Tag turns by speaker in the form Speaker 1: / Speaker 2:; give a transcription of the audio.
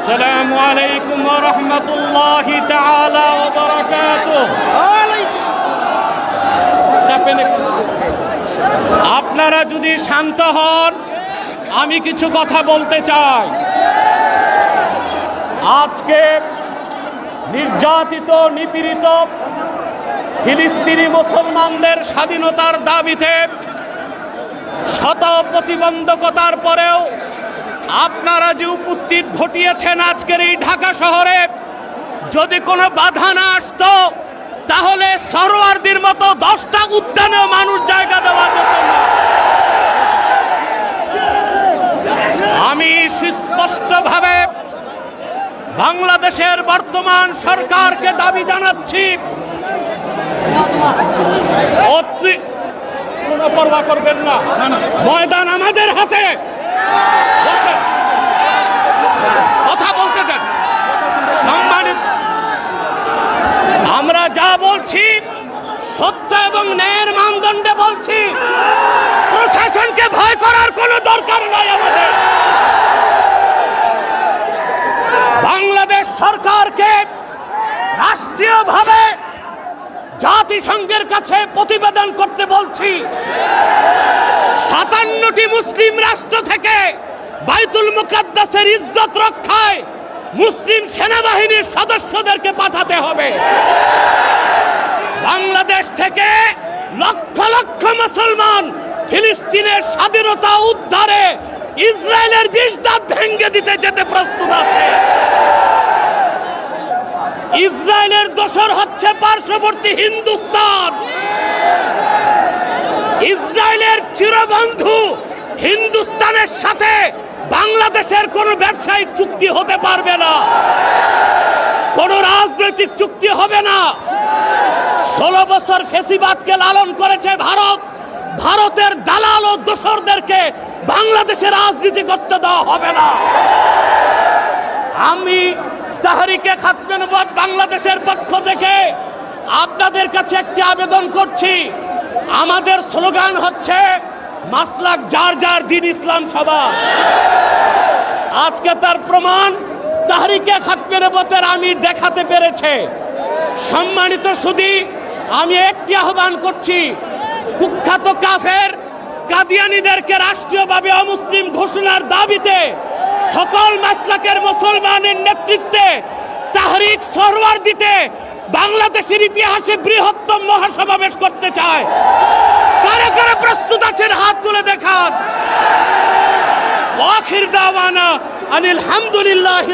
Speaker 1: আসসালামু আলাইকুম ওয়া রাহমাতুল্লাহি তাআলা ওয়া বারাকাতুহু। আপনারা যদি শান্ত হন, আমি কিছু কথা বলতে চাই। আজকে নির্যাতিত নিপীড়িত ফিলিস্তিনি মুসলমানদের স্বাধীনতার দাবিতে শত প্রতিবন্ধকতার পরেও আপনারা যে উপস্থিত ঘটিয়েছেন আজকের এই ঢাকা শহরে, যদি কোনো বাধা না আসতো তাহলে সরোয়ারদের মতো 10টা উদ্যানেও মানুষ জায়গা দেওয়া যেত না। আমি সুস্পষ্টভাবে বাংলাদেশের বর্তমান সরকারকে দাবি জানাচ্ছি, কোনো পরোয়া করবেন না, ময়দান আমাদের হাতে। কথা বলতে দেন। সম্মানিত, আমরা যা বলছি সত্য এবং ন্যায়ের মানদণ্ডে বলছি। প্রশাসনকে ভয় করার কোনো দরকার নাই আমাদের। বাংলাদেশ সরকারকে রাষ্ট্রীয়ভাবে জাতিসংঘের কাছে প্রতিবেদন করতে বলছি। 57টি মুসলিম রাষ্ট্র থেকে বাইতুল মুকাদ্দাসের ইজ্জত রক্ষায় মুসলিম সেনাবাহিনীর সদস্যদেরকে পাঠাতে হবে। বাংলাদেশ থেকে লক্ষ লক্ষ মুসলমান ফিলিস্তিনের স্বাধীনতা উদ্ধারে ইসরায়েলের 20 দাঁত ভেঙে দিতে যেতে প্রস্তুত আছে। ইসরায়েলের দোসর হচ্ছে পার্শ্ববর্তী হিন্দুস্তান। ইসরায়েলের চিরবন্ধু হিন্দুস্তানের সাথে বাংলাদেশের কোনো ব্যবসায়িক চুক্তি হতে পারবে না, কোনো রাজনৈতিক চুক্তি হবে না। 16 বছর ফ্যাসিবাদকে লালন করেছে ভারত। ভারতের দালাল ও দোসরদেরকে বাংলাদেশের রাজনীতি করতে দেওয়া হবে না। আমি তাহরিকে খাতমে নবুয়ত বাংলাদেশের পক্ষ থেকে আপনাদের কাছে একটি আবেদন করছি। আমাদের স্লোগান হচ্ছে মাসলাক যার যার দিন ইসলাম সবার। আজকে তার প্রমাণ তাহরিকে খাতমে নবুয়তের আমির দেখাতে পেরেছে। সম্মানিত সুধী, আমি একটি আহ্বান করছি, কুখ্যাত কাফের কাদিয়ানীদেরকে রাষ্ট্রীয়ভাবে অমুসলিম ঘোষণার দাবিতে সকল মাসলাকের মুসলমানের নেতৃত্বে তাহরিক সরওয়ার দিতে বাংলাদেশের ইতিহাসে বৃহত্তম মহাসমাবেশ করতে চায়। কারা কারা প্রস্তুত আছেন হাত তুলে দেখান। আখির দাওয়ানা আনিল হামদুলিল্লাহ।